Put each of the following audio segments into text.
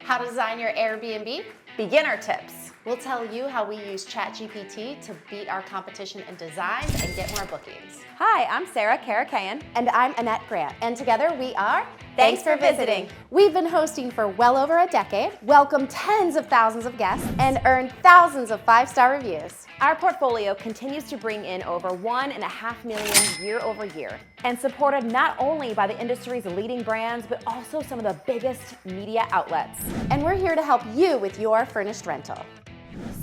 How to design your Airbnb? Beginner tips. We'll tell you how we use ChatGPT to beat our competition in designs and get more bookings. Hi, I'm Sarah Karakayan. And I'm Annette Grant. And together we are Thanks for visiting. We've been hosting for well over a decade, welcomed tens of thousands of guests, and earned thousands of 5-star reviews. Our portfolio continues to bring in over 1.5 million year over year, and supported not only by the industry's leading brands, but also some of the biggest media outlets. And we're here to help you with your furnished rental.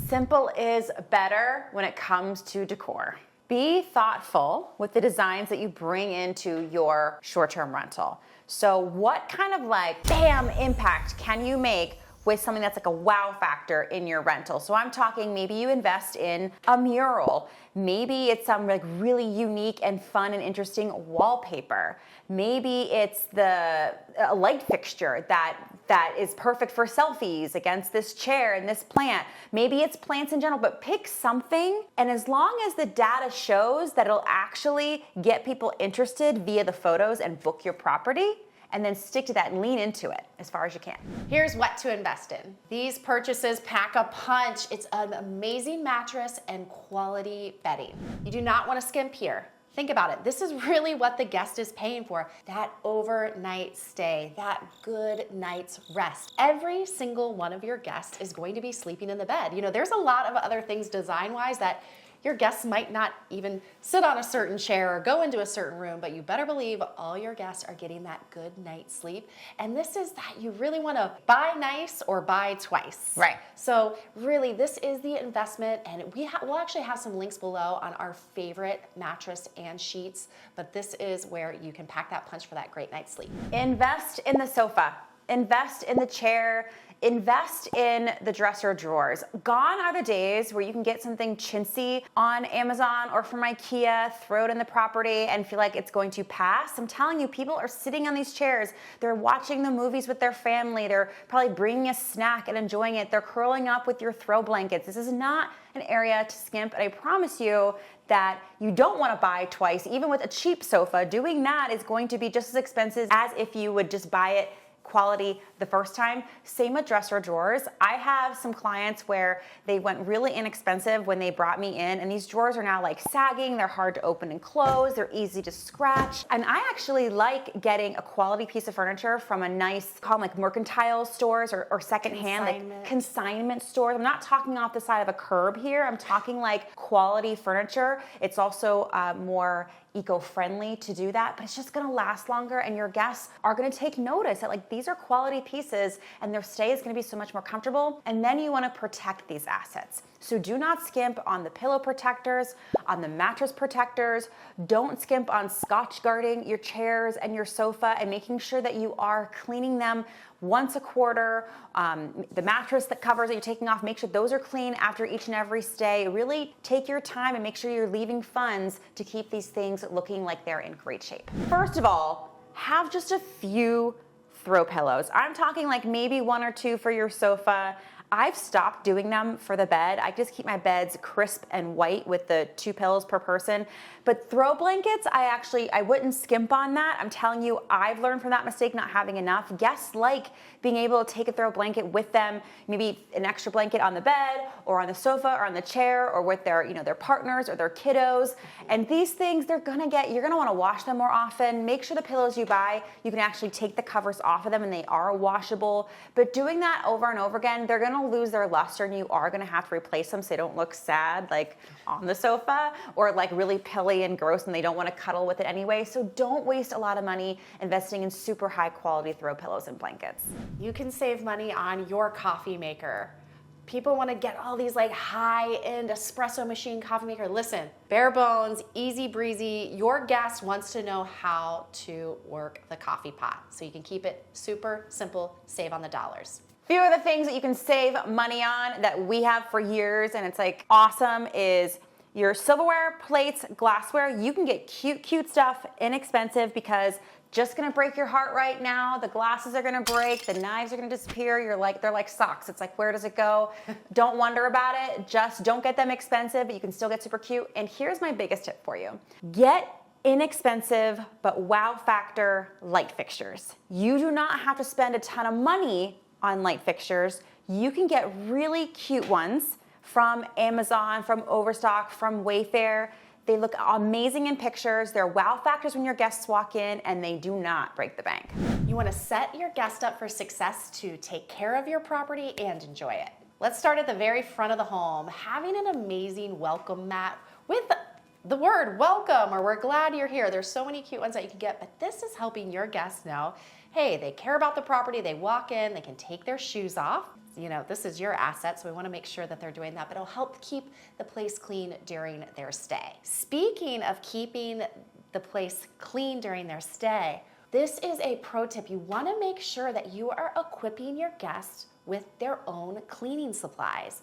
Simple is better when it comes to decor. Be thoughtful with the designs that you bring into your short-term rental. So what kind of bam impact can you make with something that's like a wow factor in your rental? So I'm talking maybe you invest in a mural. Maybe it's some really unique and fun and interesting wallpaper. Maybe it's a light fixture that is perfect for selfies against this chair and this plant. Maybe it's plants in general, but pick something. And as long as the data shows that it'll actually get people interested via the photos and book your property, and then stick to that and lean into it as far as you can. Here's what to invest in. These purchases pack a punch. It's an amazing mattress and quality bedding. You do not want to skimp here. Think about it. This is really what the guest is paying for. That overnight stay, that good night's rest. Every single one of your guests is going to be sleeping in the bed. You know, there's a lot of other things design-wise that your guests might not even sit on a certain chair or go into a certain room, but you better believe all your guests are getting that good night's sleep. And this is that you really want to buy nice or buy twice. Right. So really, this is the investment, and we'll actually have some links below on our favorite mattress and sheets, but this is where you can pack that punch for that great night's sleep. Invest in the sofa. Invest in the chair. Invest in the dresser drawers. Gone are the days where you can get something chintzy on Amazon or from IKEA, throw it in the property and feel like it's going to pass. I'm telling you, people are sitting on these chairs. They're watching the movies with their family. They're probably bringing a snack and enjoying it. They're curling up with your throw blankets. This is not an area to skimp. And I promise you that you don't want to buy twice. Even with a cheap sofa, doing that is going to be just as expensive as if you would just buy it quality the first time. Same with dresser drawers. I have some clients where they went really inexpensive when they brought me in, and these drawers are now sagging, they're hard to open and close, they're easy to scratch. And I actually like getting a quality piece of furniture from a nice, call them mercantile stores or secondhand, consignment stores. I'm not talking off the side of a curb here. I'm talking quality furniture. It's also more eco-friendly to do that, but it's just gonna last longer, and your guests are gonna take notice that these are quality pieces and their stay is gonna be so much more comfortable. And then you wanna protect these assets. So do not skimp on the pillow protectors, on the mattress protectors. Don't skimp on Scotch guarding your chairs and your sofa and making sure that you are cleaning them once a quarter. The mattress that covers that you're taking off, make sure those are clean after each and every stay. Really take your time and make sure you're leaving funds to keep these things looking like they're in great shape. First of all, have just a few throw pillows. I'm talking maybe 1 or 2 for your sofa. I've stopped doing them for the bed. I just keep my beds crisp and white with the 2 pillows per person. But throw blankets, I wouldn't skimp on that. I'm telling you, I've learned from that mistake not having enough. Guests like being able to take a throw blanket with them, maybe an extra blanket on the bed or on the sofa or on the chair or with their partners or their kiddos. And these things, you're gonna wanna wash them more often. Make sure the pillows you buy, you can actually take the covers off of them and they are washable. But doing that over and over again, they're gonna lose their luster and you are gonna have to replace them so they don't look sad on the sofa or really pilly and gross and they don't want to cuddle with it anyway. So don't waste a lot of money investing in super high quality throw pillows and blankets. You can save money on your coffee maker. People want to get all these high-end espresso machine coffee maker. Listen, bare bones, easy breezy. Your guest wants to know how to work the coffee pot so you can keep it super simple, save on the dollars. Few of the things that you can save money on that we have for years and it's awesome is your silverware, plates, glassware. You can get cute stuff, inexpensive, because just gonna break your heart right now. The glasses are gonna break, the knives are gonna disappear. They're like socks. It's where does it go? Don't wonder about it. Just don't get them expensive, but you can still get super cute. And here's my biggest tip for you. Get inexpensive but wow factor light fixtures. You do not have to spend a ton of money on light fixtures, you can get really cute ones from Amazon, from Overstock, from Wayfair. They look amazing in pictures. They're wow factors when your guests walk in, and they do not break the bank. You want to set your guest up for success to take care of your property and enjoy it. Let's start at the very front of the home, having an amazing welcome mat with the word welcome, or we're glad you're here. There's so many cute ones that you can get, but this is helping your guests know, hey, they care about the property, they walk in, they can take their shoes off. You know, this is your asset, so we want to make sure that they're doing that, but it'll help keep the place clean during their stay. Speaking of keeping the place clean during their stay, this is a pro tip. You want to make sure that you are equipping your guests with their own cleaning supplies.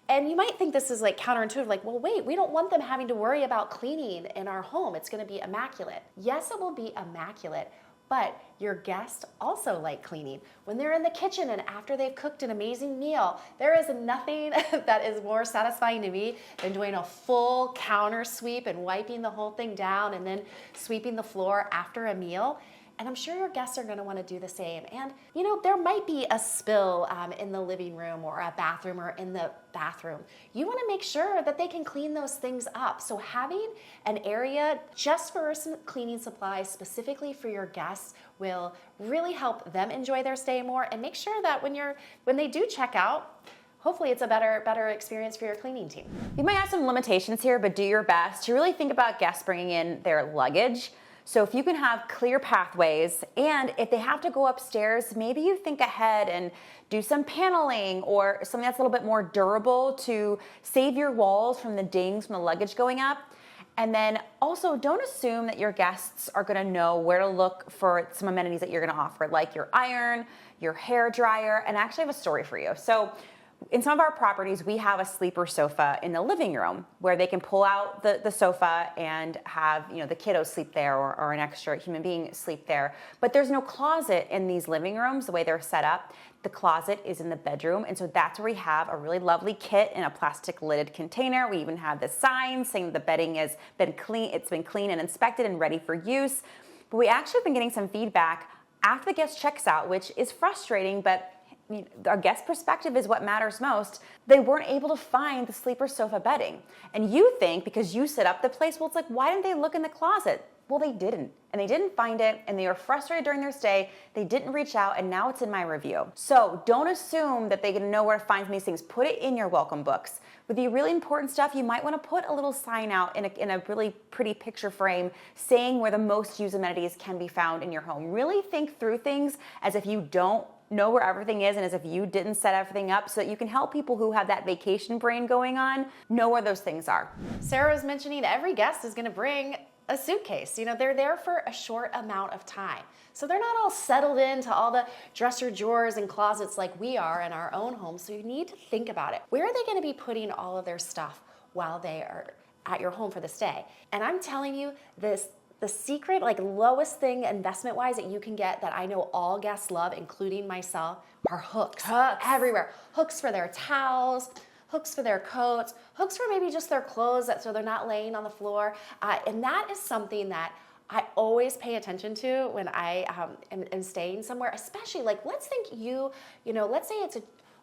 And you might think this is like counterintuitive, like, well, wait, we don't want them having to worry about cleaning in our home. It's going to be immaculate. Yes, it will be immaculate, but your guests also like cleaning. When they're in the kitchen and after they've cooked an amazing meal, there is nothing that is more satisfying to me than doing a full counter sweep and wiping the whole thing down and then sweeping the floor after a meal. And I'm sure your guests are going to want to do the same. And, you know, there might be a spill in the living room or a bathroom or in the bathroom. You want to make sure that they can clean those things up. So having an area just for some cleaning supplies specifically for your guests will really help them enjoy their stay more, and make sure that when they do check out, hopefully it's a better experience for your cleaning team. You might have some limitations here, but do your best to really think about guests bringing in their luggage. So if you can have clear pathways, and if they have to go upstairs, maybe you think ahead and do some paneling or something that's a little bit more durable to save your walls from the dings from the luggage going up. And then also, don't assume that your guests are going to know where to look for some amenities that you're going to offer, like your iron, your hair dryer. And I actually have a story for you. So in some of our properties, we have a sleeper sofa in the living room where they can pull out the sofa and have, you know, the kiddos sleep there, or an extra human being sleep there. But there's no closet in these living rooms the way they're set up. The closet is in the bedroom, and so that's where we have a really lovely kit in a plastic lidded container. We even have the sign saying the bedding has been clean, it's been clean and inspected and ready for use. But we actually have been getting some feedback after the guest checks out, which is frustrating, but our guest perspective is what matters most. They weren't able to find the sleeper sofa bedding. And you think, because you set up the place, well, it's like, why didn't they look in the closet? Well, they didn't. And they didn't find it, and they were frustrated during their stay. They didn't reach out, and now it's in my review. So don't assume that they can know where to find these things. Put it in your welcome books. With the really important stuff, you might want to put a little sign out in a really pretty picture frame saying where the most used amenities can be found in your home. Really think through things as if you don't know where everything is, and as if you didn't set everything up, so that you can help people who have that vacation brain going on know where those things are. Sarah was mentioning every guest is going to bring a suitcase. You know, they're there for a short amount of time. So they're not all settled into all the dresser drawers and closets like we are in our own homes. So you need to think about it. Where are they going to be putting all of their stuff while they are at your home for the stay? And I'm telling you, the secret, like lowest thing investment-wise that you can get that I know all guests love, including myself, are hooks. Hooks everywhere. Hooks for their towels, hooks for their coats, hooks for maybe just their clothes so they're not laying on the floor. And that is something that I always pay attention to when I am staying somewhere, especially like, let's think let's say it's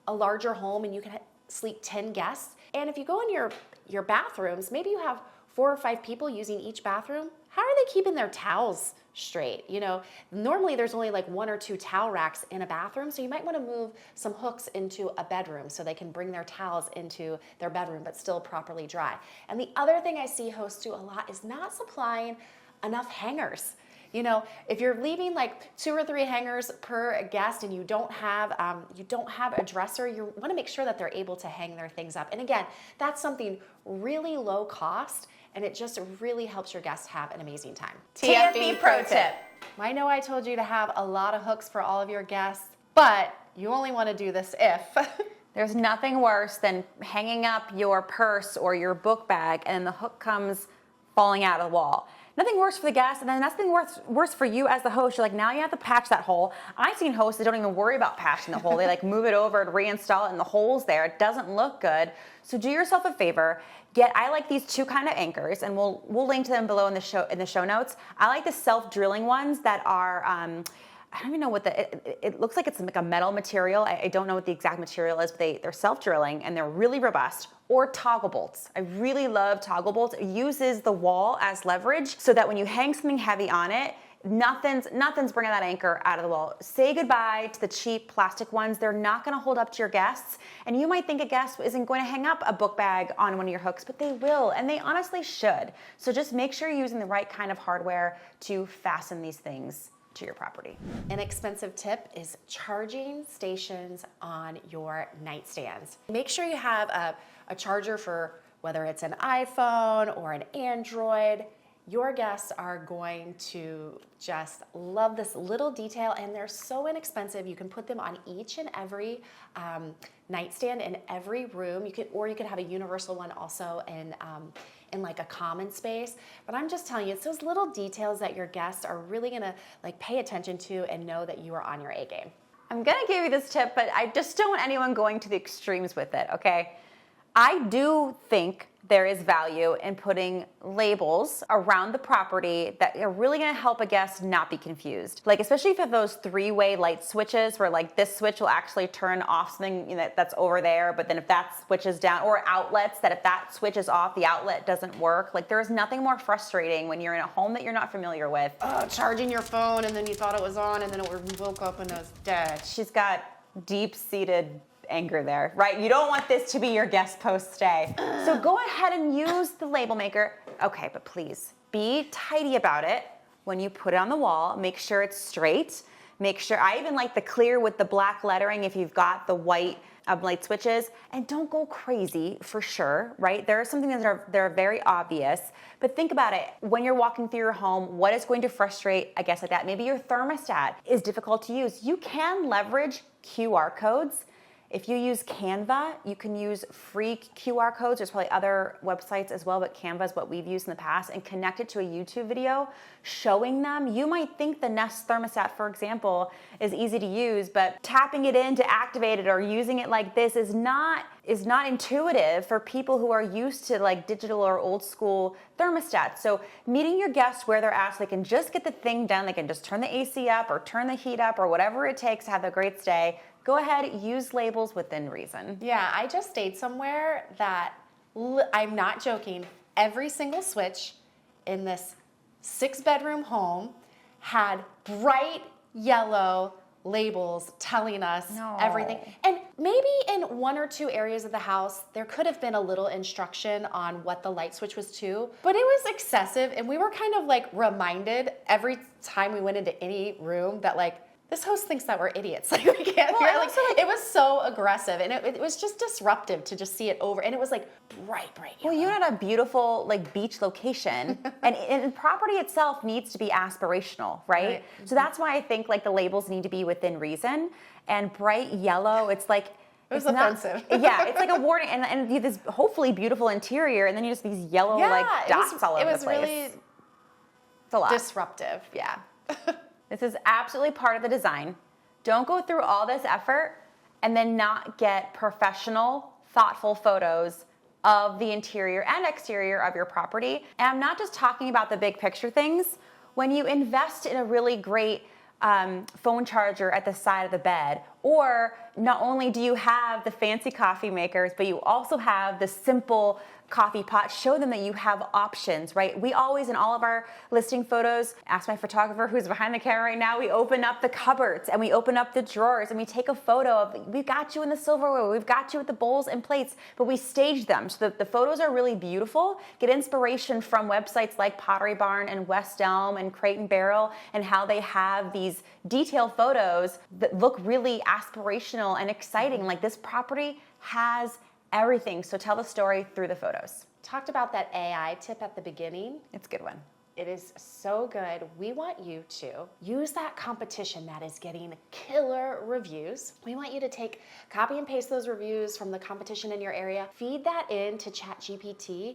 a larger home and you can sleep 10 guests. And if you go in your bathrooms, maybe you have 4 or 5 people using each bathroom. How are they keeping their towels straight? You know, normally there's only like 1 or 2 towel racks in a bathroom, so you might want to move some hooks into a bedroom so they can bring their towels into their bedroom but still properly dry. And the other thing I see hosts do a lot is not supplying enough hangers. You know, if you're leaving like 2 or 3 hangers per guest and you don't have a dresser, you want to make sure that they're able to hang their things up. And again, that's something really low cost, and it just really helps your guests have an amazing time. TFB pro tip. I know I told you to have a lot of hooks for all of your guests, but you only want to do this if there's nothing worse than hanging up your purse or your book bag and the hook comes falling out of the wall. Nothing worse for the guest, and then nothing worse for you as the host. You're like, now you have to patch that hole. I've seen hosts that don't even worry about patching the hole. They like move it over and reinstall it, and the hole's there. It doesn't look good. So do yourself a favor. I like these 2 kind of anchors, and we'll link to them below in the show notes. I like the self-drilling ones that are I don't even know what it looks like. It's like a metal material. I don't know what the exact material is, but they're self-drilling and they're really robust. Or toggle bolts. I really love toggle bolts. It uses the wall as leverage so that when you hang something heavy on it, nothing's bringing that anchor out of the wall. Say goodbye to the cheap plastic ones. They're not going to hold up to your guests. And you might think a guest isn't going to hang up a book bag on one of your hooks, but they will, and they honestly should. So just make sure you're using the right kind of hardware to fasten these things to your property. An expensive tip is charging stations on your nightstands. Make sure you have a charger for whether it's an iPhone or an Android. Your guests are going to just love this little detail, and they're so inexpensive. You can put them on each and every nightstand in every room. You could have a universal one also in like a common space. But I'm just telling you, it's those little details that your guests are really gonna like pay attention to and know that you are on your A game. I'm gonna give you this tip, but I just don't want anyone going to the extremes with it, okay? I do think there is value in putting labels around the property that are really gonna help a guest not be confused. Like, especially if you have those 3-way light switches where like this switch will actually turn off something that's over there, but then if that switches down, or outlets that if that switch is off, the outlet doesn't work. Like, there's nothing more frustrating when you're in a home that you're not familiar with. Charging your phone and then you thought it was on and then it woke up and it was dead. She's got deep-seated anger there, right? You don't want this to be your guest post stay. So go ahead and use the label maker. Okay, but please be tidy about it. When you put it on the wall, make sure it's straight. Make sure, I even like the clear with the black lettering if you've got the white light switches, and don't go crazy for sure, right? There are some things that are very obvious, but think about it. When you're walking through your home, what is going to frustrate a guest like that? Maybe your thermostat is difficult to use. You can leverage QR codes. If you use Canva, you can use free QR codes. There's probably other websites as well, but Canva is what we've used in the past, and connect it to a YouTube video showing them. You might think the Nest thermostat, for example, is easy to use, but tapping it in to activate it or using it like this is not intuitive for people who are used to like digital or old school thermostats. So meeting your guests where they're at so they can just get the thing done. They can just turn the AC up or turn the heat up or whatever it takes to have a great stay. Go ahead, use labels within reason. Yeah, I just stayed somewhere that, I'm not joking, every single switch in this 6-bedroom home had bright yellow labels telling us everything. And maybe in 1 or 2 areas of the house, there could have been a little instruction on what the light switch was to, but it was excessive. And we were kind of like reminded every time we went into any room that like, this host thinks that we're idiots. Like, we can't hear. Like, it was so aggressive, and it was just disruptive to just see it over. And it was like bright yellow. Well, you're at a beautiful like beach location, and property itself needs to be aspirational, right? So that's why I think like the labels need to be within reason. And bright yellow, it's like it was offensive. Yeah, it's like a warning, and you have this hopefully beautiful interior, and then you just these yellow like dots all over the place. It was really it's a lot. Disruptive. Yeah. This is absolutely part of the design. Don't go through all this effort and then not get professional, thoughtful photos of the interior and exterior of your property. And I'm not just talking about the big picture things. When you invest in a really great phone charger at the side of the bed, or not only do you have the fancy coffee makers, but you also have the simple coffee pot, show them that you have options, right? We always, in all of our listing photos, ask my photographer who's behind the camera right now, we open up the cupboards and we open up the drawers and we take a photo of, we've got you in the silverware, we've got you with the bowls and plates, but we stage them so that the photos are really beautiful. Get inspiration from websites like Pottery Barn and West Elm and Crate and Barrel, and how they have these detailed photos that look really aspirational and exciting. Like, this property has everything. So tell the story through the photos. Talked about that AI tip at the beginning. It's a good one. It is so good. We want you to use that competition that is getting killer reviews. We want you to copy and paste those reviews from the competition in your area, feed that into ChatGPT,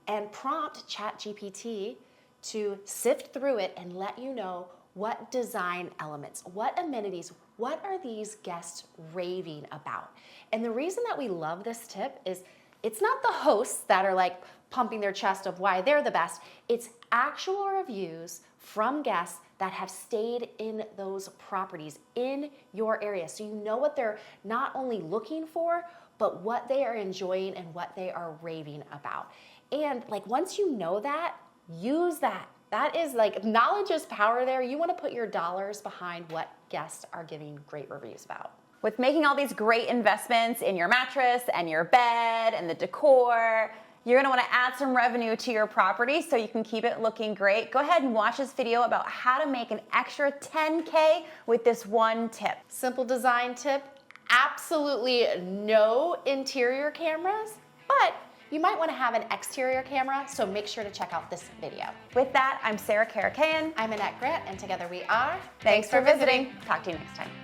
and prompt ChatGPT to sift through it and let you know what design elements, what amenities, what are these guests raving about? And the reason that we love this tip is it's not the hosts that are like pumping their chest of why they're the best. It's actual reviews from guests that have stayed in those properties in your area. So you know what they're not only looking for, but what they are enjoying and what they are raving about. And like once you know that, use that. That is like, knowledge is power there. You want to put your dollars behind what guests are giving great reviews about. With making all these great investments in your mattress and your bed and the decor, you're gonna wanna add some revenue to your property so you can keep it looking great. Go ahead and watch this video about how to make an extra 10K with this one tip. Simple design tip, absolutely no interior cameras, but you might wanna have an exterior camera, so make sure to check out this video. With that, I'm Sarah Karakayan. I'm Annette Grant, and together we are Thanks for visiting. Talk to you next time.